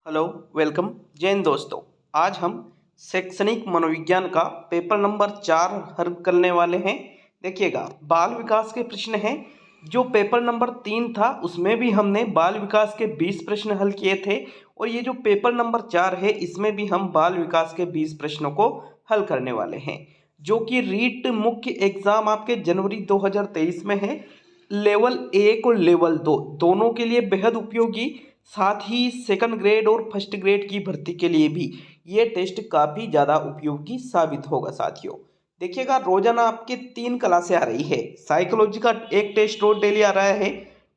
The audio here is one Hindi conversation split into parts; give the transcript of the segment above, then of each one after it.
Hello, welcome. जय हिंद दोस्तों। आज हम शैक्षणिक मनोविज्ञान का पेपर नंबर 4 हल करने वाले हैं। देखिएगा, बाल विकास के प्रश्न हैं। जो पेपर नंबर 3 था उसमें भी हमने बाल विकास के 20 प्रश्न हल किए थे और ये जो पेपर नंबर 4 है इसमें भी हम बाल विकास के 20 प्रश्नों को हल करने वाले हैं, जो कि रीट मुख्य एग्जाम आपके जनवरी 2023 में है। लेवल 1 और लेवल 2 दोनों के लिए बेहद उपयोगी, साथ ही सेकंड ग्रेड और फर्स्ट ग्रेड की भर्ती के लिए भी ये टेस्ट काफ़ी ज़्यादा उपयोगी साबित होगा साथियों। देखिएगा, रोजाना आपके 3 क्लासें आ रही है। साइकोलॉजी का एक टेस्ट रोज डेली आ रहा है,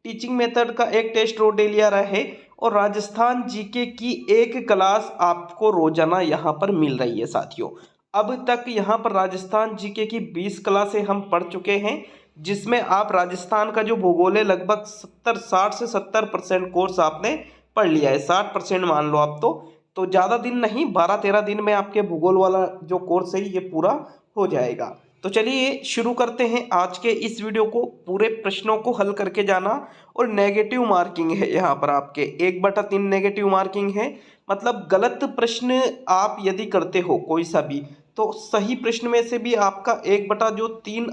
टीचिंग मेथड का एक टेस्ट रोज डेली आ रहा है और राजस्थान जीके की एक क्लास आपको रोजाना यहाँ पर मिल रही है साथियों। अब तक यहाँ पर राजस्थान जीके की 20 क्लासें हम पढ़ चुके हैं, जिसमें आप राजस्थान का जो भूगोल है लगभग 60 से 70% कोर्स आपने पढ़ लिया है। 60% मान लो आप। तो ज़्यादा दिन नहीं, 12-13 दिन में आपके भूगोल वाला जो कोर्स है ये पूरा हो जाएगा। तो चलिए शुरू करते हैं आज के इस वीडियो को। पूरे प्रश्नों को हल करके जाना और नेगेटिव मार्किंग है यहाँ पर आपके 1/3 नेगेटिव मार्किंग है। मतलब गलत प्रश्न आप यदि करते हो कोई सा भी, तो सही प्रश्न में से भी आपका 1/3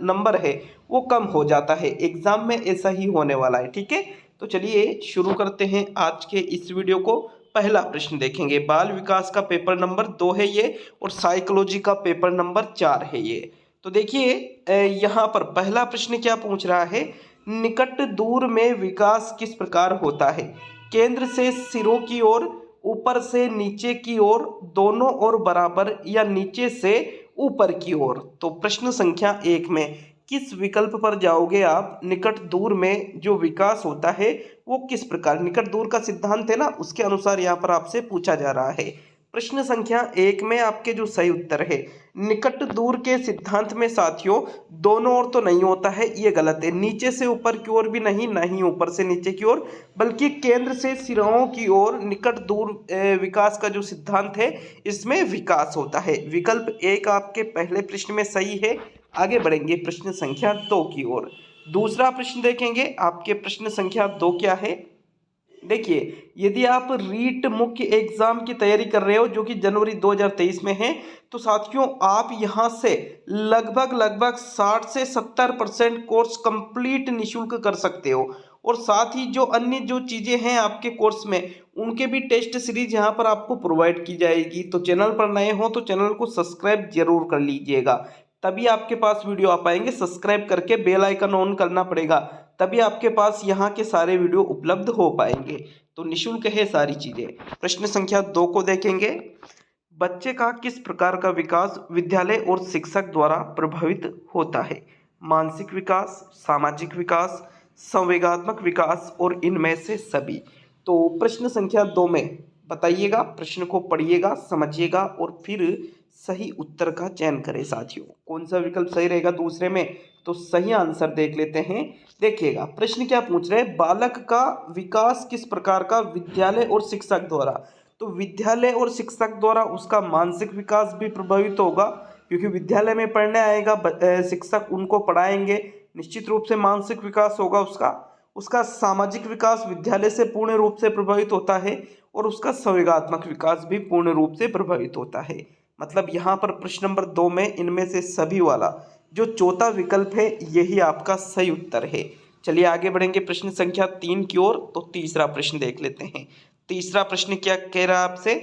नंबर है वो कम हो जाता है। एग्जाम में ऐसा ही होने वाला है, ठीक है। तो चलिए शुरू करते हैं आज के इस वीडियो को। पहला प्रश्न देखेंगे, बाल विकास का पेपर नंबर 2 है ये और साइकोलॉजी का पेपर नंबर 4 है ये। तो देखिए, यहाँ पर पहला प्रश्न क्या पूछ रहा है, निकट दूर में विकास किस प्रकार होता है। केंद्र से सिरों की ओर, ऊपर से नीचे की ओर, दोनों ओर बराबर या नीचे से ऊपर की ओर। तो प्रश्न संख्या 1 में किस विकल्प पर जाओगे आप। निकट दूर में जो विकास होता है वो किस प्रकार, निकट दूर का सिद्धांत है ना, उसके अनुसार यहाँ पर आपसे पूछा जा रहा है। प्रश्न संख्या 1 में आपके जो सही उत्तर है, निकट दूर के सिद्धांत में साथियों दोनों ओर तो नहीं होता है, ये गलत है। नीचे से ऊपर की ओर भी नहीं, ना ही ऊपर से नीचे की ओर, बल्कि केंद्र से सिराओं की ओर निकट दूर विकास का जो सिद्धांत है इसमें विकास होता है। विकल्प 1 आपके पहले प्रश्न में सही है। आगे बढ़ेंगे प्रश्न संख्या 2 की ओर। दूसरा प्रश्न देखेंगे, आपके प्रश्न संख्या 2 क्या है। देखिए, यदि आप रीट मुख्य एग्जाम की तैयारी कर रहे हो जो कि जनवरी 2023 में है, तो साथियों आप यहां से लगभग 60 से 70% कोर्स कंप्लीट निशुल्क कर सकते हो। और साथ ही जो अन्य जो चीजें हैं आपके कोर्स में, उनके भी टेस्ट सीरीज यहां पर आपको प्रोवाइड की जाएगी। तो चैनल पर नए हो तो चैनल को सब्सक्राइब जरूर कर लीजिएगा, तभी आपके पास वीडियो आ पाएंगे। सब्सक्राइब करके बेल आइकन ऑन करना पड़ेगा, तभी आपके पास यहाँ के सारे वीडियो उपलब्ध हो पाएंगे। तो निशुल्क है सारी चीजें। प्रश्न संख्या 2 को देखेंगे, बच्चे का किस प्रकार का विकास विद्यालय और शिक्षक द्वारा प्रभावित होता है। मानसिक विकास, सामाजिक विकास, संवेगात्मक विकास और इनमें से सभी। तो प्रश्न संख्या 2 में बताइएगा, प्रश्न को पढ़िएगा, समझिएगा और फिर सही उत्तर का चयन करें साथियों। कौन सा विकल्प सही रहेगा दूसरे में, तो सही आंसर देख लेते हैं। देखिएगा, प्रश्न क्या पूछ रहे हैं, बालक का विकास किस प्रकार का विद्यालय और शिक्षक द्वारा। तो विद्यालय और शिक्षक द्वारा उसका मानसिक विकास भी प्रभावित होगा, क्योंकि विद्यालय में पढ़ने आएगा, शिक्षक उनको पढ़ाएंगे, निश्चित रूप से मानसिक विकास होगा उसका। उसका सामाजिक विकास विद्यालय से पूर्ण रूप से प्रभावित होता है और उसका संवेगात्मक विकास भी पूर्ण रूप से प्रभावित होता है। मतलब यहाँ पर प्रश्न नंबर 2 में इनमें से सभी वाला जो चौथा विकल्प है यही आपका सही उत्तर है। चलिए आगे बढ़ेंगे प्रश्न संख्या 3 की ओर। तो तीसरा प्रश्न देख लेते हैं। तीसरा प्रश्न क्या कह रहा है आपसे,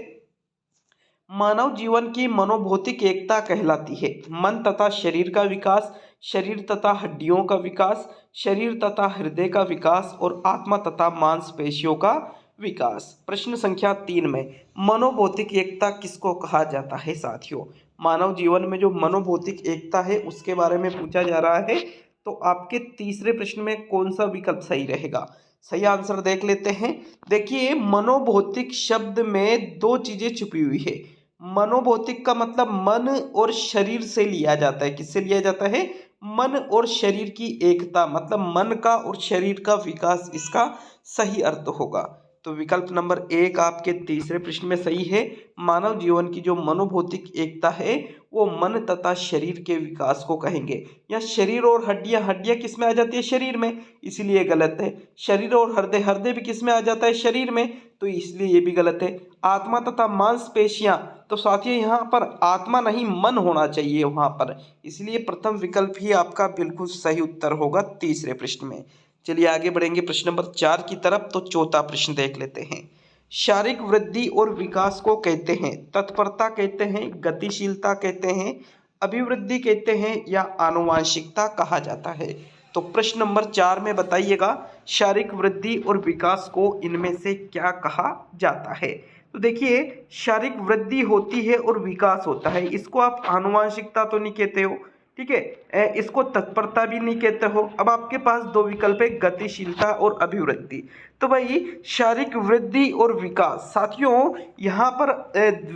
मानव जीवन की मनोभौतिक एकता कहलाती है। मन तथा शरीर का विकास, शरीर तथा हड्डियों का विकास, शरीर तथा हृदय का विकास और आत्मा तथा मांसपेशियों का विकास। प्रश्न संख्या 3 में मनोभौतिक एकता किसको कहा जाता है साथियों। मानव जीवन में जो मनोभौतिक एकता है उसके बारे में पूछा जा रहा है। तो आपके तीसरे प्रश्न में कौन सा विकल्प सही रहेगा, सही आंसर देख लेते हैं। देखिए, मनोभौतिक शब्द में 2 चीजें छुपी हुई है। मनोभौतिक का मतलब मन और शरीर से लिया जाता है। किससे लिया जाता है, मन और शरीर की एकता, मतलब मन का और शरीर का विकास, इसका सही अर्थ होगा। तो विकल्प नंबर 1 आपके तीसरे प्रश्न में सही है। मानव जीवन की जो मनोभौतिक एकता है वो मन तथा शरीर के विकास को कहेंगे। या शरीर और हड्डियां, हड्डियां किस में आ जाती है? शरीर में, इसलिए गलत है। शरीर और हृदय, हृदय भी किस में आ जाता है? शरीर में, तो इसलिए ये भी गलत है। आत्मा तथा मांसपेशियां, तो साथियों यहाँ पर आत्मा नहीं मन होना चाहिए वहां पर, इसलिए प्रथम विकल्प ही आपका बिल्कुल सही उत्तर होगा तीसरे प्रश्न में। चलिए आगे बढ़ेंगे प्रश्न नंबर 4 की तरफ। तो चौथा प्रश्न देख लेते हैं। शारीरिक वृद्धि और विकास को कहते हैं तत्परता कहते हैं, गतिशीलता कहते हैं, अभिवृद्धि कहते हैं, या आनुवांशिकता कहा जाता है? तो प्रश्न नंबर 4 में बताइएगा शारीरिक वृद्धि और विकास को इनमें से क्या कहा जाता है? तो देखिए, शारीरिक वृद्धि होती है और विकास होता है, इसको आप आनुवांशिकता तो नहीं कहते हो, ठीक है, इसको तत्परता भी नहीं कहते हो। अब आपके पास दो विकल्प है, गतिशीलता और अभिवृद्धि। तो भाई शारीरिक वृद्धि और विकास, साथियों यहाँ पर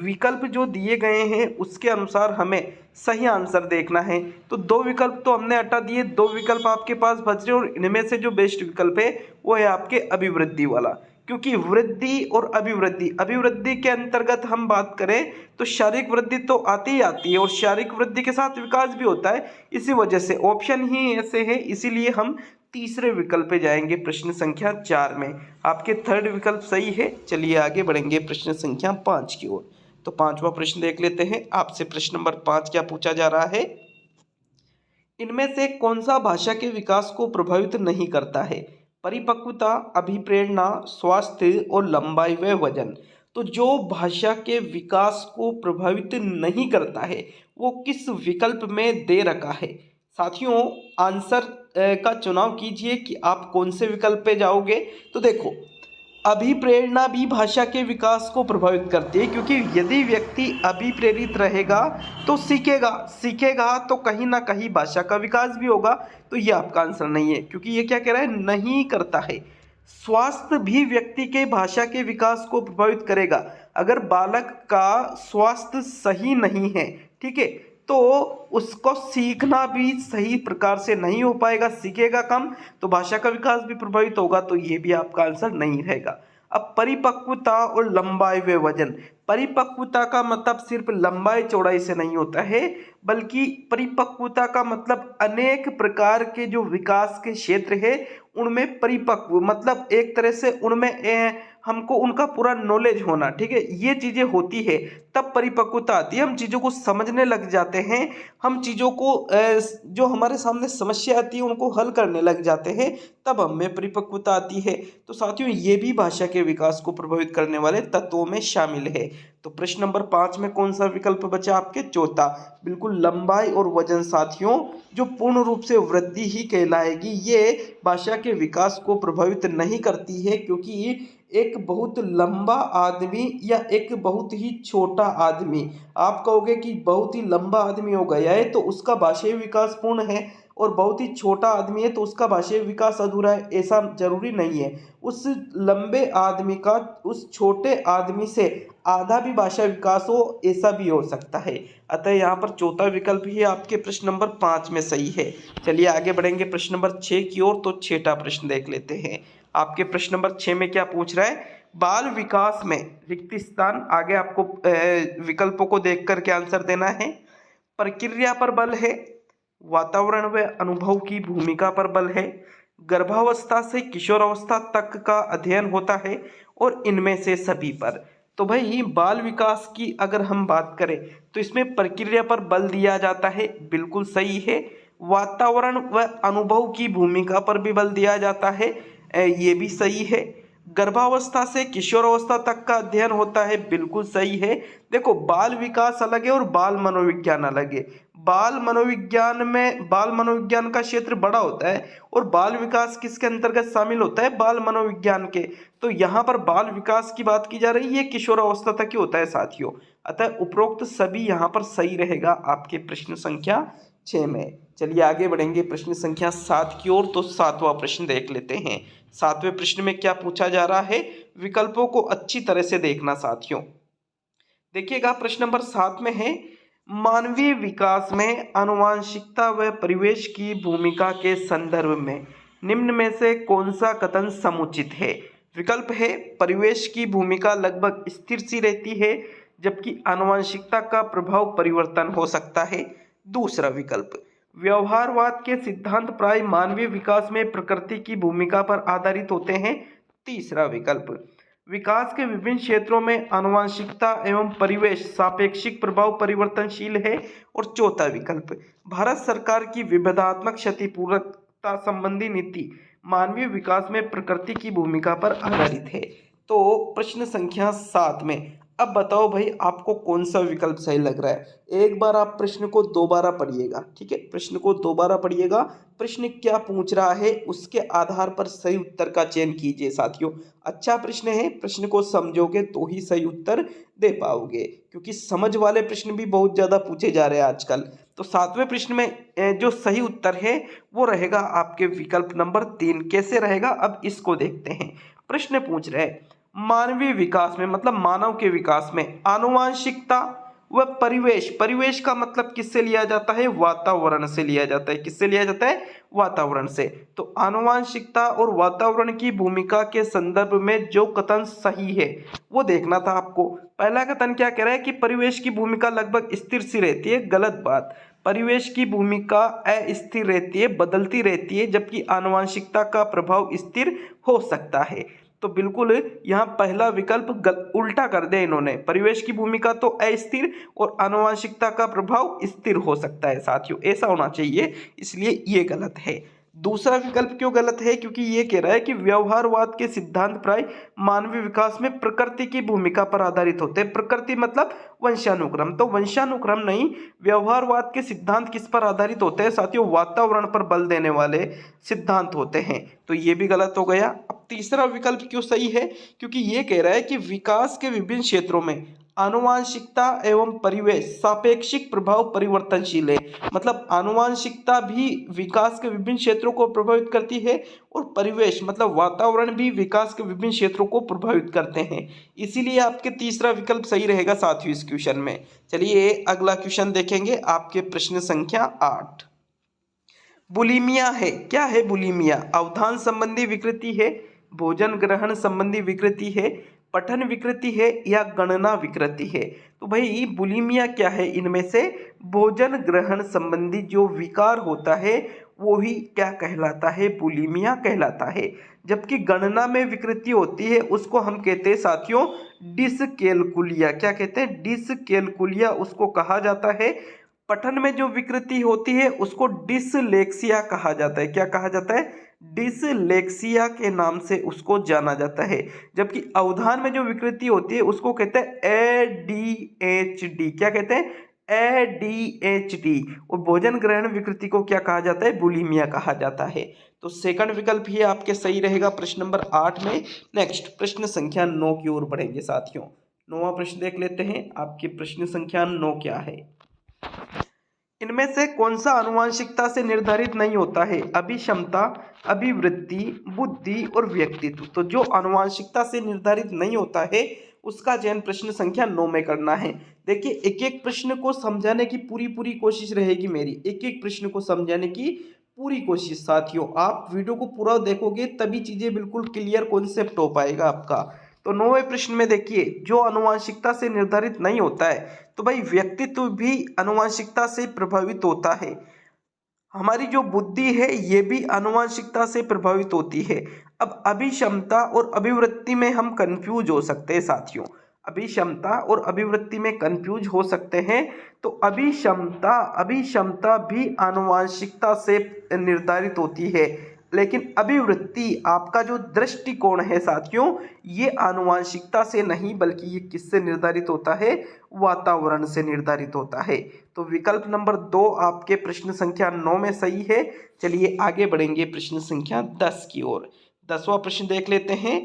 विकल्प जो दिए गए हैं उसके अनुसार हमें सही आंसर देखना है। तो दो विकल्प तो हमने हटा दिए, दो विकल्प आपके पास बच रहे, और इनमें से जो बेस्ट विकल्प है वो है आपके अभिवृद्धि वाला। क्योंकि वृद्धि और अभिवृद्धि, अभिवृद्धि के अंतर्गत हम बात करें तो शारीरिक वृद्धि तो आती ही आती है और शारीरिक वृद्धि के साथ विकास भी होता है, इसी वजह से ऑप्शन ही ऐसे है, इसीलिए हम तीसरे विकल्प पे जाएंगे प्रश्न संख्या 4 में। आपके थर्ड विकल्प सही है। चलिए आगे बढ़ेंगे प्रश्न संख्या 5 की ओर। तो पांचवा प्रश्न देख लेते हैं। आपसे प्रश्न नंबर 5 क्या पूछा जा रहा है? इनमें से कौन सा भाषा के विकास को प्रभावित नहीं करता है? परिपक्वता, अभिप्रेरणा, स्वास्थ्य और लंबाई व वजन। तो जो भाषा के विकास को प्रभावित नहीं करता है वो किस विकल्प में दे रखा है? साथियों आंसर का चुनाव कीजिए कि आप कौन से विकल्प पे जाओगे। तो देखो, अभिप्रेरणा भी भाषा के विकास को प्रभावित करती है, क्योंकि यदि व्यक्ति अभिप्रेरित रहेगा तो सीखेगा, सीखेगा तो कहीं ना कहीं भाषा का विकास भी होगा। तो ये आपका आंसर नहीं है, क्योंकि ये क्या कह रहा है? नहीं करता है। स्वास्थ्य भी व्यक्ति के भाषा के विकास को प्रभावित करेगा। अगर बालक का स्वास्थ्य सही नहीं है, ठीक है, तो उसको सीखना भी सही प्रकार से नहीं हो पाएगा, सीखेगा कम, तो भाषा का विकास भी प्रभावित होगा। तो ये भी आपका आंसर नहीं रहेगा। अब परिपक्वता और लंबाई व वजन। परिपक्वता का मतलब सिर्फ लंबाई चौड़ाई से नहीं होता है, बल्कि परिपक्वता का मतलब अनेक प्रकार के जो विकास के क्षेत्र है उनमें परिपक्व, मतलब एक तरह से उनमें हमको उनका पूरा नॉलेज होना, ठीक है, ये चीजें होती है तब परिपक्वता आती है। हम चीजों को समझने लग जाते हैं, हम चीजों को जो हमारे सामने समस्या आती है उनको हल करने लग जाते हैं, तब हमें परिपक्वता आती है। तो साथियों ये भी भाषा के विकास को प्रभावित करने वाले तत्वों में शामिल है। तो प्रश्न नंबर 5 में कौन सा विकल्प बचा? आपके चौथा, बिल्कुल लंबाई और वजन। साथियों जो पूर्ण रूप से वृद्धि ही कहलाएगी, ये भाषा के विकास को प्रभावित नहीं करती है, क्योंकि एक बहुत लंबा आदमी या एक बहुत ही छोटा आदमी, आप कहोगे कि बहुत ही लंबा आदमी हो गया है तो उसका भाषाई विकास पूर्ण है, और बहुत ही छोटा आदमी है तो उसका भाषाई विकास अधूरा है, ऐसा जरूरी नहीं है। उस लंबे आदमी का उस छोटे आदमी से आधा भी भाषा विकास हो, ऐसा भी हो सकता है। अतः यहाँ पर चौथा विकल्प ही आपके प्रश्न नंबर 5 में सही है। चलिए आगे बढ़ेंगे प्रश्न नंबर 6 की ओर। तो छठा प्रश्न देख लेते हैं। आपके प्रश्न नंबर 6 में क्या पूछ रहा है? बाल विकास में रिक्त स्थान। आगे आपको विकल्पों को देख करके आंसर देना है। प्रक्रिया पर बल है, वातावरण व अनुभव की भूमिका पर बल है, गर्भावस्था से किशोरावस्था तक का अध्ययन होता है, और इनमें से सभी पर। तो भाई बाल विकास की अगर हम बात करें तो इसमें प्रक्रिया पर बल दिया जाता है, बिल्कुल सही है। वातावरण व अनुभव की भूमिका पर भी बल दिया जाता है, ये भी सही है। गर्भावस्था से किशोरावस्था तक का अध्ययन होता है, बिल्कुल सही है। देखो बाल विकास अलग है और बाल मनोविज्ञान अलग है। बाल मनोविज्ञान का क्षेत्र बड़ा होता है और बाल विकास किसके अंतर्गत शामिल होता है? बाल मनोविज्ञान के। तो यहाँ पर बाल विकास की बात की जा रही है, किशोरावस्था तक ही होता है साथियों। अतः उपरोक्त सभी यहाँ पर सही रहेगा आपके प्रश्न संख्या 6 में। चलिए आगे बढ़ेंगे प्रश्न संख्या 7 की ओर। तो सातवां प्रश्न देख लेते हैं। सातवें प्रश्न में क्या पूछा जा रहा है? विकल्पों को अच्छी तरह से देखना साथियों। देखिएगा प्रश्न नंबर 7 में है, मानवीय विकास में आनुवांशिकता व परिवेश की भूमिका के संदर्भ में निम्न में से कौन सा कथन समुचित है? विकल्प है, परिवेश की भूमिका लगभग स्थिर सी रहती है, जबकि आनुवंशिकता का प्रभाव परिवर्तन हो सकता है। दूसरा विकल्प, व्यवहारवाद के सिद्धांत प्राय मानवीय विकास में प्रकृति की भूमिका पर आधारित होते हैं। तीसरा विकल्प, विकास के विभिन्न क्षेत्रों में आनुवंशिकता एवं परिवेश सापेक्षिक प्रभाव परिवर्तनशील है। और चौथा विकल्प, भारत सरकार की विविधात्मक क्षतिपूर्तता संबंधी नीति मानवीय विकास में प्रकृति की भूमिका पर आधारित है। तो प्रश्न संख्या 7 में अब बताओ भाई आपको कौन सा विकल्प सही लग रहा है। एक बार आप प्रश्न को दोबारा पढ़िएगा, ठीक है, प्रश्न को दोबारा पढ़िएगा, प्रश्न क्या पूछ रहा है उसके आधार पर सही उत्तर का चयन कीजिए साथियों। अच्छा प्रश्न है, प्रश्न को समझोगे तो ही सही उत्तर दे पाओगे, क्योंकि समझ वाले प्रश्न भी बहुत ज़्यादा पूछे जा रहे हैं आजकल। तो 7वें प्रश्न में जो सही उत्तर है वो रहेगा आपके विकल्प नंबर 3। कैसे रहेगा अब इसको देखते हैं। प्रश्न पूछ रहे हैं, मानवीय विकास में मतलब मानव के विकास में आनुवंशिकता व परिवेश, परिवेश का मतलब किससे लिया जाता है, वातावरण से लिया जाता है। किससे लिया जाता है, वातावरण से। तो आनुवंशिकता और वातावरण की भूमिका के संदर्भ में जो कथन सही है वो देखना था आपको। पहला कथन क्या कह रहा है कि परिवेश की भूमिका लगभग स्थिर सी रहती है, गलत बात। परिवेश की भूमिका अस्थिर रहती है, बदलती रहती है, जबकि आनुवंशिकता का प्रभाव स्थिर हो सकता है। तो बिल्कुल यहाँ पहला विकल्प उल्टा कर दिया इन्होंने, परिवेश की भूमिका तो अस्थिर और आनुवंशिकता का प्रभाव स्थिर हो सकता है साथियों, ऐसा होना चाहिए, इसलिए ये गलत है। दूसरा विकल्प क्यों गलत है, क्योंकि ये कह रहा है कि व्यवहारवाद के सिद्धांत प्राय मानवीय विकास में प्रकृति की भूमिका पर आधारित होते हैं। प्रकृति मतलब वंशानुक्रम, तो वंशानुक्रम नहीं, व्यवहारवाद के सिद्धांत किस पर आधारित होते हैं साथियों, वातावरण पर बल देने वाले सिद्धांत होते हैं। तो ये भी गलत हो गया। अब तीसरा विकल्प क्यों सही है, क्योंकि ये कह रहा है कि विकास के विभिन्न क्षेत्रों में आनुवंशिकता एवं परिवेश सापेक्षिक प्रभाव परिवर्तनशील है। मतलब आनुवंशिकता भी विकास के विभिन्न क्षेत्रों को प्रभावित करती है और परिवेश मतलब वातावरण भी विकास के विभिन्न क्षेत्रों को प्रभावित करते हैं। इसीलिए आपके तीसरा विकल्प सही रहेगा साथियों इस क्वेश्चन में। चलिए अगला क्वेश्चन देखेंगे, आपके प्रश्न संख्या 8। बुलिमिया है, क्या है बुलिमिया, अवधान संबंधी विकृति है, भोजन ग्रहण संबंधी विकृति है, पठन विकृति है या गणना विकृति है। तो भाई बुलिमिया क्या है, इनमें से भोजन ग्रहण संबंधी जो विकार होता है वो ही क्या कहलाता है, बुलिमिया कहलाता है। जबकि गणना में विकृति होती है उसको हम कहते हैं साथियों डिसकैलकुलिया। क्या कहते हैं, डिसकैलकुलिया उसको कहा जाता है। पठन में जो विकृति होती है उसको डिसलेक्सिया कहा जाता है। क्या कहा जाता है, डिसलेक्सिया के नाम से उसको जाना जाता है। जबकि अवधान में जो विकृति होती है उसको कहते हैं ADHD। क्या कहते हैं, ADHD। और भोजन ग्रहण विकृति को क्या कहा जाता है, बुलिमिया कहा जाता है। तो सेकंड विकल्प ही आपके सही रहेगा प्रश्न नंबर 8 में। नेक्स्ट प्रश्न संख्या 9 की ओर बढ़ेंगे साथियों। 9वां प्रश्न देख लेते हैं, आपके प्रश्न संख्या 9 क्या है। इनमें से कौन सा आनुवंशिकता से निर्धारित नहीं होता है, अभिक्षमता, अभिवृद्धि, बुद्धि और व्यक्तित्व। तो जो आनुवंशिकता से निर्धारित नहीं होता है उसका चयन प्रश्न संख्या 9 में करना है। देखिए एक एक प्रश्न को समझाने की पूरी कोशिश रहेगी मेरी, एक एक प्रश्न को समझाने की पूरी कोशिश साथियों। आप वीडियो को पूरा देखोगे तभी चीजें बिल्कुल क्लियर कॉन्सेप्ट हो पाएगा आपका। तो 9वें प्रश्न में देखिए, जो आनुवंशिकता से निर्धारित नहीं होता है, तो भाई व्यक्तित्व भी आनुवंशिकता से प्रभावित होता है। हमारी जो बुद्धि है ये भी आनुवंशिकता से प्रभावित होती है। अब अभिक्षमता और अभिवृत्ति में हम कंफ्यूज हो सकते हैं साथियों, अभिक्षमता और अभिवृत्ति में कंफ्यूज हो सकते हैं। तो अभिक्षमता भी आनुवंशिकता से निर्धारित होती है, लेकिन अभिवृत्ति आपका जो दृष्टिकोण है साथियों ये आनुवंशिकता से नहीं बल्कि ये किससे निर्धारित होता है, वातावरण से निर्धारित होता है। तो विकल्प नंबर 2 आपके प्रश्न संख्या 9 में सही है। चलिए आगे बढ़ेंगे प्रश्न संख्या 10 की ओर। 10वां प्रश्न देख लेते हैं।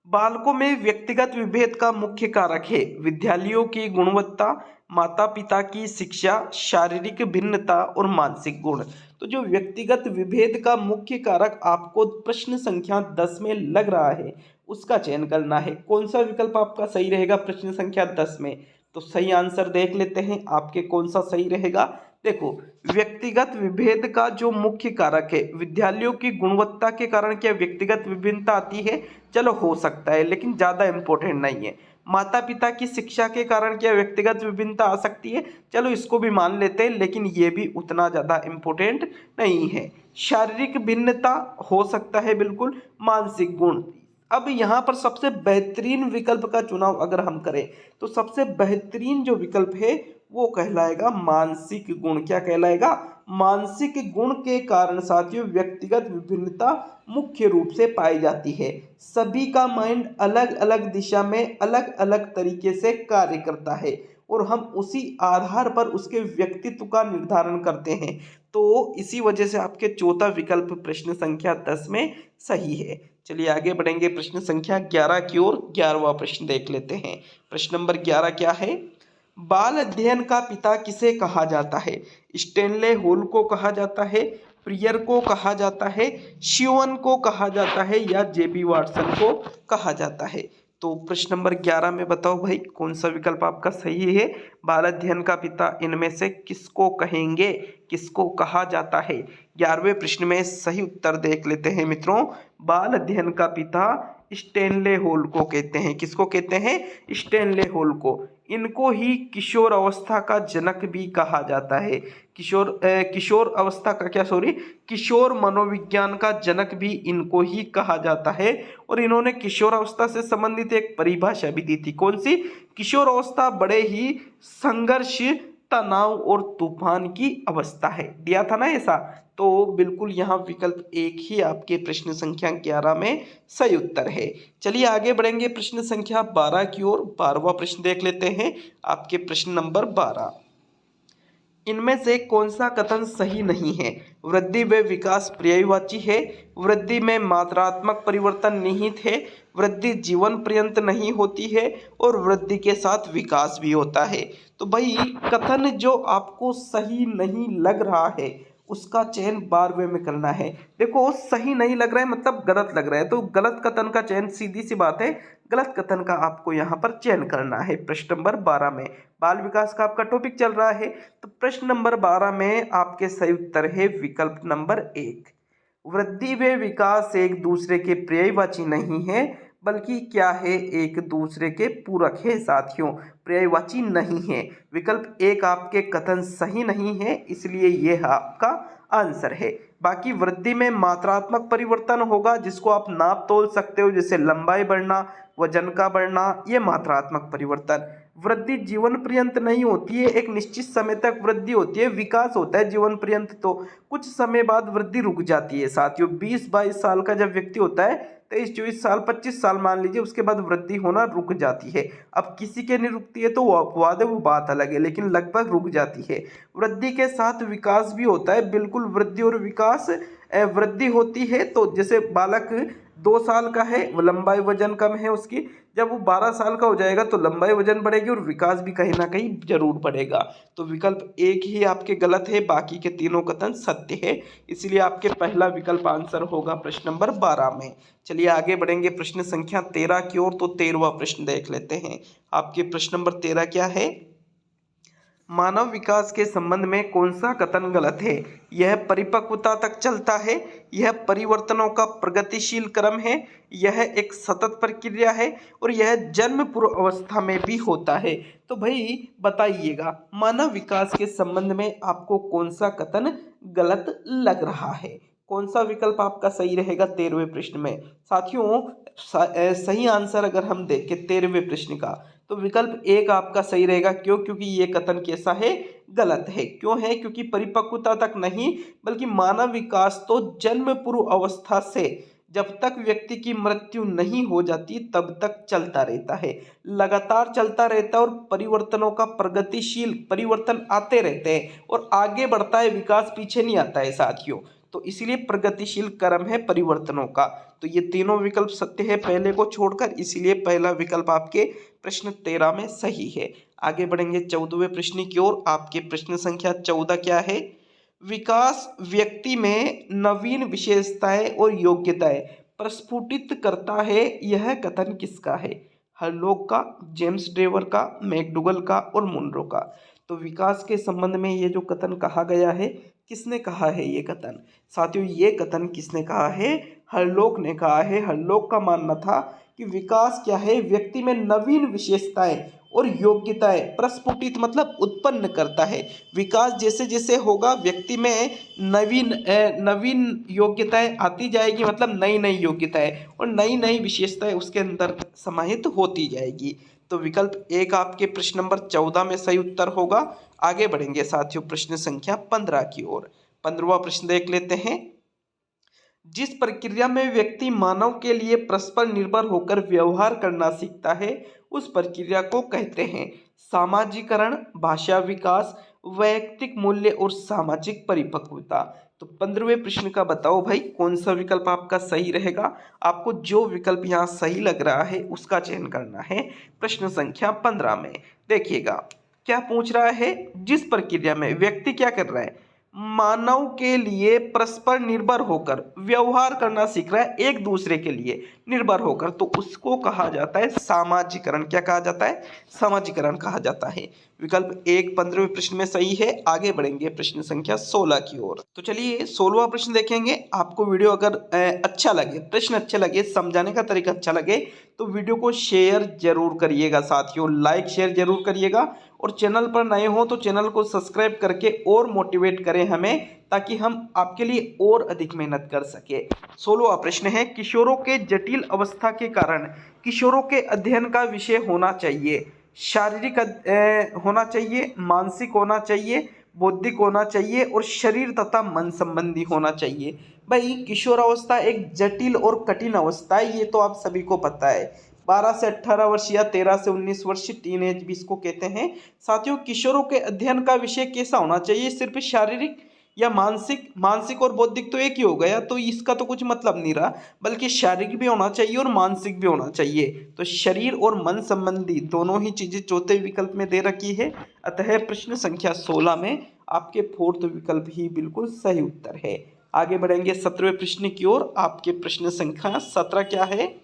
बालकों में व्यक्तिगत विभेद का मुख्य कारक है विद्यालयों की गुणवत्ता, माता पिता की शिक्षा, शारीरिक भिन्नता और मानसिक गुण। तो जो व्यक्तिगत विभेद का मुख्य कारक आपको प्रश्न संख्या 10 में लग रहा है उसका चयन करना है। कौन सा विकल्प आपका सही रहेगा प्रश्न संख्या 10 में, तो सही आंसर देख लेते हैं आपके कौन सा सही रहेगा। देखो व्यक्तिगत विभेद का जो मुख्य कारक है, विद्यालयों की गुणवत्ता के कारण क्या व्यक्तिगत विभिन्नता आती है, चलो हो सकता है, लेकिन ज़्यादा इम्पोर्टेंट नहीं है। माता पिता की शिक्षा के कारण क्या व्यक्तिगत विभिन्नता आ सकती है, चलो इसको भी मान लेते हैं, लेकिन ये भी उतना ज़्यादा इम्पोर्टेंट नहीं है। शारीरिक भिन्नता हो सकता है बिल्कुल। मानसिक गुण, अब यहाँ पर सबसे बेहतरीन विकल्प का चुनाव अगर हम करें तो सबसे बेहतरीन जो विकल्प है वो कहलाएगा मानसिक गुण। क्या कहलाएगा? मानसिक गुण के कारण साथियों व्यक्तिगत विभिन्नता मुख्य रूप से पाई जाती है। सभी का माइंड अलग अलग दिशा में अलग अलग तरीके से कार्य करता है और हम उसी आधार पर उसके व्यक्तित्व का निर्धारण करते हैं। तो इसी वजह से आपके चौथा विकल्प प्रश्न संख्या 10 में सही है। चलिए आगे बढ़ेंगे प्रश्न संख्या 11 की ओर। 11वां प्रश्न देख लेते हैं। प्रश्न नंबर 11 क्या है? बाल अध्ययन का पिता किसे कहा जाता है? स्टेनले हॉल को कहा जाता है, प्रियर को कहा जाता है, शिवन को कहा जाता है या जेबी वाटसन को कहा जाता है? तो प्रश्न नंबर 11 में बताओ भाई कौन सा विकल्प आपका सही है? बाल अध्ययन का पिता इनमें से किसको कहेंगे, किसको कहा जाता है? 11वें प्रश्न में सही उत्तर देख लेते हैं मित्रों। बाल अध्ययन का पिता स्टेनले हॉल को कहते हैं। किसको कहते हैं? स्टेनले हॉल को। इनको ही किशोर अवस्था का जनक भी कहा जाता है। किशोर अवस्था का क्या, सॉरी, किशोर मनोविज्ञान का जनक भी इनको ही कहा जाता है। और इन्होंने किशोर अवस्था से संबंधित एक परिभाषा भी दी थी। कौन सी? किशोर अवस्था बड़े ही संघर्ष, तनाव और तूफान की अवस्था है। दिया था ना ऐसा? तो बिल्कुल यहाँ विकल्प एक ही आपके प्रश्न संख्या 11 में सही उत्तर है। चलिए आगे बढ़ेंगे प्रश्न संख्या 12 की ओर। 12वां प्रश्न देख लेते हैं। आपके प्रश्न नंबर 12, इनमें से कौन सा कथन सही नहीं है? वृद्धि व विकास पर्यायवाची है, वृद्धि में मात्रात्मक परिवर्तन निहित है, वृद्धि जीवन पर्यंत नहीं होती है और वृद्धि के साथ विकास भी होता है। तो भाई कथन जो आपको सही नहीं लग रहा है उसका चयन 12वें में करना है। देखो सही नहीं लग रहा है मतलब गलत लग रहा है, तो गलत कथन का चयन, सीधी सी बात है, गलत कथन का आपको यहाँ पर चयन करना है। प्रश्न नंबर 12 में बाल विकास का आपका टॉपिक चल रहा है, तो प्रश्न नंबर 12 में आपके सही उत्तर है विकल्प नंबर 1। वृद्धि व विकास एक दूसरे के पर्यायवाची नहीं है बल्कि क्या है, एक दूसरे के पूरक है साथियों, पर्यायवाची नहीं है। विकल्प 1 आपके कथन सही नहीं है, इसलिए यह आपका आंसर है। बाकी वृद्धि में मात्रात्मक परिवर्तन होगा जिसको आप नाप तोल सकते हो, जैसे लंबाई बढ़ना, वजन का बढ़ना, ये मात्रात्मक परिवर्तन। वृद्धि जीवन पर्यंत नहीं होती है, एक निश्चित समय तक वृद्धि होती है, विकास होता है जीवन पर्यंत, तो कुछ समय बाद वृद्धि रुक जाती है साथियों। 20-22 साल का जब व्यक्ति होता है, 23-24 साल, 25 साल मान लीजिए, उसके बाद वृद्धि होना रुक जाती है। अब किसी के नहीं रुकती है तो वो अपवाद है, वो बात अलग है, लेकिन लगभग रुक जाती है। वृद्धि के साथ विकास भी होता है, बिल्कुल वृद्धि और विकास, वृद्धि होती है। तो जैसे बालक 2 साल का है, वो लंबाई वजन कम है उसकी, जब वो 12 साल का हो जाएगा तो लंबाई वजन बढ़ेगी और विकास भी कहीं ना कहीं जरूर बढ़ेगा। तो विकल्प 1 ही आपके गलत है, बाकी के तीनों कथन सत्य है, इसलिए आपके पहला विकल्प आंसर होगा प्रश्न नंबर 12 में। चलिए आगे बढ़ेंगे प्रश्न संख्या 13 की ओर। तो 13वां प्रश्न देख लेते हैं। आपके प्रश्न नंबर 13 क्या है? मानव विकास के संबंध में कौन सा कथन गलत है? यह परिपक्वता तक चलता है, यह परिवर्तनों का प्रगतिशील क्रम है, यह एक सतत प्रक्रिया है और यह जन्म पूर्व अवस्था में भी होता है। तो भाई बताइएगा मानव विकास के संबंध में आपको कौन सा कथन गलत लग रहा है? कौन सा विकल्प आपका सही रहेगा 13वें प्रश्न में? साथियों सही आंसर अगर हम देखें 13वें प्रश्न का, तो विकल्प 1 आपका सही रहेगा। क्यों? क्योंकि ये कथन कैसा है? गलत है। क्यों है? क्योंकि परिपक्वता तक नहीं बल्कि मानव विकास तो जन्म पूर्व अवस्था से जब तक व्यक्ति की मृत्यु नहीं हो जाती तब तक चलता रहता है, लगातार चलता रहता है और परिवर्तनों का प्रगतिशील परिवर्तन आते रहते हैं और आगे बढ़ता है, विकास पीछे नहीं आता है साथियों। तो इसलिए प्रगतिशील क्रम है परिवर्तनों का। तो ये तीनों विकल्प सत्य है पहले को छोड़कर, इसीलिए पहला विकल्प आपके प्रश्न 13 में सही है। आगे बढ़ेंगे 14वें प्रश्न की ओर। आपके प्रश्न संख्या 14 क्या है? विकास व्यक्ति में नवीन विशेषताएं और योग्यताएं प्रस्फुटित करता है, यह कथन किसका है? हरलॉग का, जेम्स ड्रेवर का, मैकडूगल का और मुनरो का। तो विकास के संबंध में ये जो कथन कहा गया है, किसने कहा है ये कथन? साथियों ये कथन किसने कहा है? हरलोक ने कहा है। हरलोक का मानना था कि विकास क्या है, व्यक्ति में नवीन विशेषताएं और योग्यताएं प्रस्फुटित मतलब उत्पन्न करता है। विकास जैसे जैसे होगा व्यक्ति में नवीन योग्यताएं आती जाएगी, मतलब नई नई योग्यताएं और नई नई विशेषताएं उसके अंदर समाहित होती जाएगी। तो विकल्प एक आपके प्रश्न नंबर 14 में सही उत्तर होगा। आगे बढ़ेंगे साथियों प्रश्न संख्या 15 की ओर। 15वां प्रश्न देख लेते हैं। जिस प्रक्रिया में व्यक्ति मानव के लिए परस्पर निर्भर होकर व्यवहार करना सीखता है उस प्रक्रिया को कहते हैं सामाजिकरण, भाषा विकास, वैयक्तिक मूल्य और सामाजिक परिपक्वता। तो 15वें प्रश्न का बताओ भाई कौन सा विकल्प आपका सही रहेगा। आपको जो विकल्प यहाँ सही लग रहा है उसका चयन करना है। प्रश्न संख्या 15 में देखिएगा क्या पूछ रहा है। जिस प्रक्रिया में व्यक्ति क्या कर रहा है, मानव के लिए परस्पर निर्भर होकर व्यवहार करना सीख रहा है, एक दूसरे के लिए निर्भर होकर, तो उसको कहा जाता है सामाजिकरण। क्या कहा जाता है, सामाजिकरण कहा जाता है। विकल्प एक 15वें प्रश्न में सही है। आगे बढ़ेंगे प्रश्न संख्या 16 की ओर। तो चलिए 16वां प्रश्न देखेंगे। आपको वीडियो अगर अच्छा लगे, प्रश्न अच्छे लगे, समझाने का तरीका अच्छा लगे तो वीडियो को शेयर जरूर करिएगा साथियों, लाइक शेयर जरूर करिएगा और चैनल पर नए हो तो चैनल को सब्सक्राइब करके और मोटिवेट करें हमें, ताकि हम आपके लिए और अधिक मेहनत कर सके। 16वां प्रश्न है किशोरों के जटिल अवस्था के कारण किशोरों के अध्ययन का विषय होना चाहिए शारीरिक होना चाहिए, मानसिक होना चाहिए, बौद्धिक होना चाहिए और शरीर तथा मन संबंधी होना चाहिए। भाई किशोरावस्था एक जटिल और कठिन अवस्था है, ये तो आप सभी को पता है। 12 से 18 वर्ष या 13 से 19 वर्ष टीन एज भी इसको कहते हैं। साथियों किशोरों के अध्ययन का विषय कैसा होना चाहिए, सिर्फ शारीरिक या मानसिक और बौद्धिक तो एक ही हो गया, तो इसका तो कुछ मतलब नहीं रहा, बल्कि शारीरिक भी होना चाहिए और मानसिक भी होना चाहिए। तो शरीर और मन संबंधी दोनों ही चीजें चौथे विकल्प में दे रखी है। अतः प्रश्न संख्या 16 में आपके फोर्थ विकल्प ही बिल्कुल सही उत्तर है। आगे बढ़ेंगे 17वें प्रश्न की ओर। आपके प्रश्न संख्या 17 क्या है।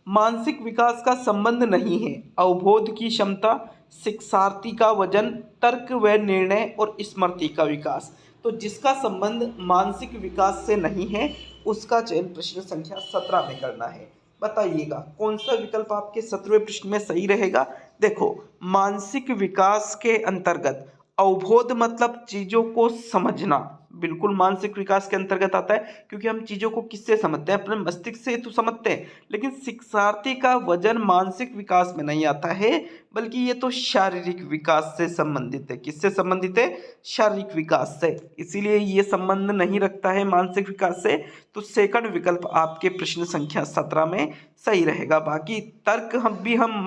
मानसिक विकास का संबंध नहीं है अवबोध की क्षमता, शिक्षार्थी का वजन, तर्क व निर्णय और स्मृति का विकास। तो जिसका संबंध मानसिक विकास से नहीं है उसका चयन प्रश्न संख्या 17 में करना है। बताइएगा कौन सा विकल्प आपके 17वें प्रश्न में सही रहेगा। देखो मानसिक विकास के अंतर्गत अवबोध मतलब चीजों को समझना बिल्कुल मानसिक विकास के अंतर्गत आता है, क्योंकि हम चीजों को किससे समझते हैं, अपने मस्तिष्क से तो समझते हैं। लेकिन शिक्षार्थी का वजन मानसिक विकास में नहीं आता है, बल्कि ये तो शारीरिक विकास से संबंधित है। किससे संबंधित है, शारीरिक विकास से, इसीलिए ये संबंध नहीं रखता है मानसिक विकास से। तो सेकंड विकल्प आपके प्रश्न संख्या 17 में सही रहेगा। बाकी तर्क हम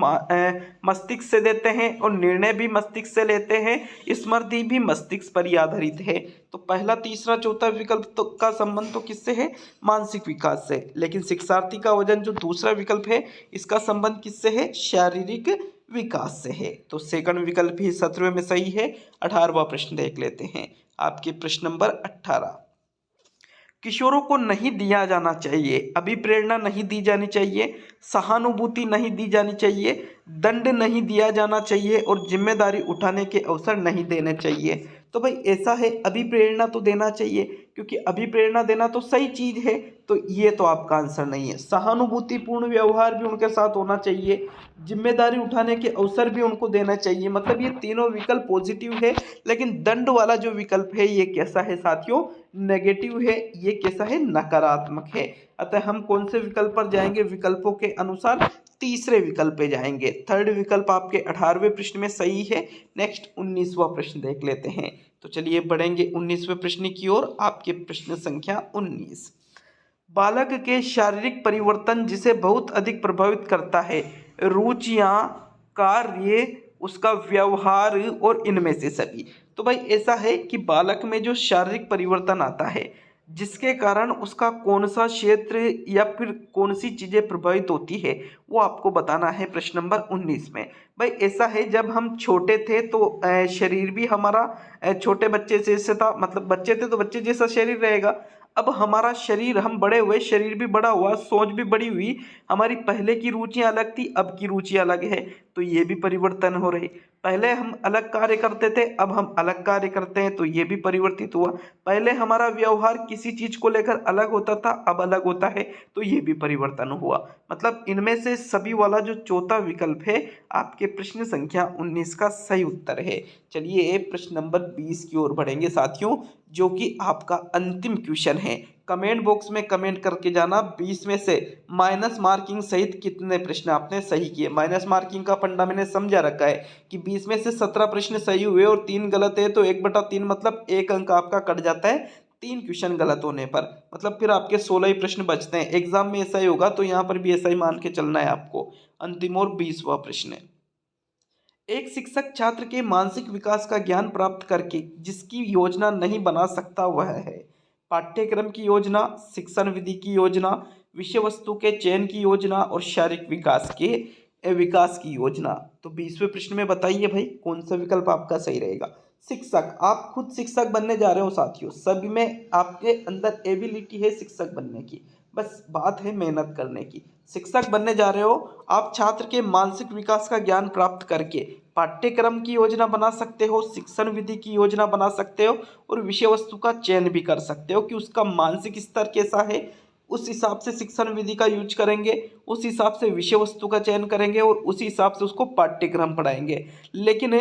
मस्तिष्क से देते हैं और निर्णय भी मस्तिष्क से लेते हैं, स्मृति भी मस्तिष्क पर ही आधारित है। तो पहला तीसरा चौथा विकल्प का संबंध तो किससे है, मानसिक विकास से। लेकिन शिक्षार्थी का वजन जो दूसरा विकल्प है इसका संबंध किससे है, शारीरिक विकास से है। तो सेकंड विकल्प ही 17वें में सही है। 18वां प्रश्न देख लेते हैं। आपके प्रश्न नंबर 18। किशोरों को नहीं दिया जाना चाहिए, अभिप्रेरणा नहीं दी जानी चाहिए, सहानुभूति नहीं दी जानी चाहिए, दंड नहीं दिया जाना चाहिए और जिम्मेदारी उठाने के अवसर नहीं देने चाहिए। तो भाई ऐसा है अभिप्रेरणा तो देना चाहिए, क्योंकि अभिप्रेरणा देना तो सही चीज है, तो ये तो आपका आंसर नहीं है। सहानुभूतिपूर्ण व्यवहार भी उनके साथ होना चाहिए, जिम्मेदारी उठाने के अवसर भी उनको देना चाहिए, मतलब ये तीनों विकल्प पॉजिटिव है। लेकिन दंड वाला जो विकल्प है ये कैसा है साथियों, नेगेटिव है, ये कैसा है, नकारात्मक है। अतः हम कौन से विकल्प पर जाएंगे, विकल्पों के अनुसार तीसरे विकल्प पे जाएंगे। थर्ड विकल्प आपके 18वें प्रश्न में सही है। नेक्स्ट 19वां प्रश्न देख लेते हैं। तो चलिए बढ़ेंगे 19वें प्रश्न की ओर। आपके प्रश्न संख्या 19। बालक के शारीरिक परिवर्तन जिसे बहुत अधिक प्रभावित करता है, रुचियां, कार्य, उसका व्यवहार और इनमें से सभी। तो भाई ऐसा है कि बालक में जो शारीरिक परिवर्तन आता है जिसके कारण उसका कौन सा क्षेत्र या फिर कौन सी चीजें प्रभावित होती है वो आपको बताना है प्रश्न नंबर 19 में। भाई ऐसा है जब हम छोटे थे तो शरीर भी हमारा छोटे बच्चे जैसे था, मतलब बच्चे थे तो बच्चे जैसा शरीर रहेगा। अब हमारा शरीर, हम बड़े हुए, शरीर भी बड़ा हुआ, सोच भी बड़ी हुई, हमारी पहले की रुचियां अलग थी, अब की रुचि अलग है, तो ये भी परिवर्तन हो रहे। पहले हम अलग कार्य करते थे, अब हम अलग कार्य करते हैं, तो ये भी परिवर्तित हुआ। पहले हमारा व्यवहार किसी चीज को लेकर अलग होता था, अब अलग होता है, तो ये भी परिवर्तन हुआ। मतलब इनमें से सभी वाला जो चौथा विकल्प है आपके प्रश्न संख्या 19 का सही उत्तर है। चलिए प्रश्न नंबर 20 की ओर बढ़ेंगे साथियों, जो कि आपका अंतिम क्वेश्चन है। कमेंट बॉक्स में कमेंट करके जाना 20 में से माइनस मार्किंग सहित कितने प्रश्न आपने सही किए। माइनस मार्किंग का फंडा मैंने समझा रखा है कि 20 में से 17 प्रश्न सही हुए और 3 गलत है, तो 1/3 मतलब 1 अंक आपका कट जाता है 3 क्वेश्चन गलत होने पर। मतलब फिर आपके 16 ही प्रश्न बचते हैं। एग्जाम में ऐसा ही होगा, तो यहाँ पर भी ऐसा ही मान के चलना है आपको। अंतिम और 20वां प्रश्न है, एक शिक्षक छात्र के मानसिक विकास का ज्ञान प्राप्त करके जिसकी योजना नहीं बना सकता वह है। पाठ्यक्रम की योजना, शिक्षण विधि की योजना, विषय वस्तु के चयन की योजना और शारीरिक विकास की योजना। तो 20वें प्रश्न में बताइए भाई कौन सा विकल्प आपका सही रहेगा। शिक्षक, आप खुद शिक्षक बनने जा रहे हो साथियों, सभी में आपके अंदर एबिलिटी है शिक्षक बनने की, बस बात है मेहनत करने की। शिक्षक बनने जा रहे हो आप, छात्र के मानसिक विकास का ज्ञान प्राप्त करके पाठ्यक्रम की योजना बना सकते हो, शिक्षण विधि की योजना बना सकते हो और विषय वस्तु का चयन भी कर सकते हो कि उसका मानसिक स्तर कैसा है, उस हिसाब से शिक्षण विधि का यूज करेंगे, उस हिसाब से विषय वस्तु का चयन करेंगे और उसी हिसाब से उसको पाठ्यक्रम पढ़ाएंगे। लेकिन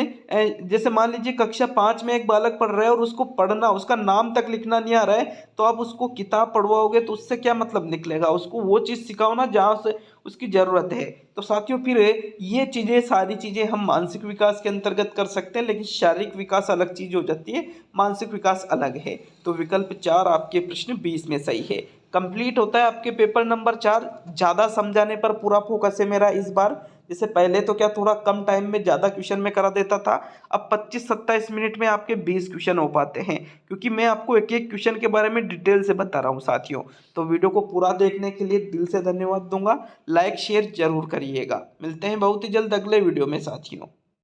जैसे मान लीजिए कक्षा 5 में एक बालक पढ़ रहा है और उसको पढ़ना, उसका नाम तक लिखना नहीं आ रहा है, तो आप उसको किताब पढ़वाओगे तो उससे क्या मतलब निकलेगा। उसको वो चीज़ सिखाओ ना जहाँ से उसकी ज़रूरत है। तो साथियों फिर ये चीज़ें, सारी चीज़ें हम मानसिक विकास के अंतर्गत कर सकते हैं, लेकिन शारीरिक विकास अलग चीज़ हो जाती है, मानसिक विकास अलग है। तो विकल्प 4 आपके प्रश्न 20 में सही है। कंप्लीट होता है आपके पेपर नंबर 4। ज़्यादा समझाने पर पूरा फोकस है मेरा इस बार। जैसे पहले तो क्या थोड़ा कम टाइम में ज़्यादा क्वेश्चन में करा देता था, अब 25-27 मिनट में आपके 20 क्वेश्चन हो पाते हैं, क्योंकि मैं आपको एक एक क्वेश्चन के बारे में डिटेल से बता रहा हूँ साथियों। तो वीडियो को पूरा देखने के लिए दिल से धन्यवाद दूंगा। लाइक शेयर जरूर करिएगा। मिलते हैं बहुत ही जल्द अगले वीडियो में साथियों।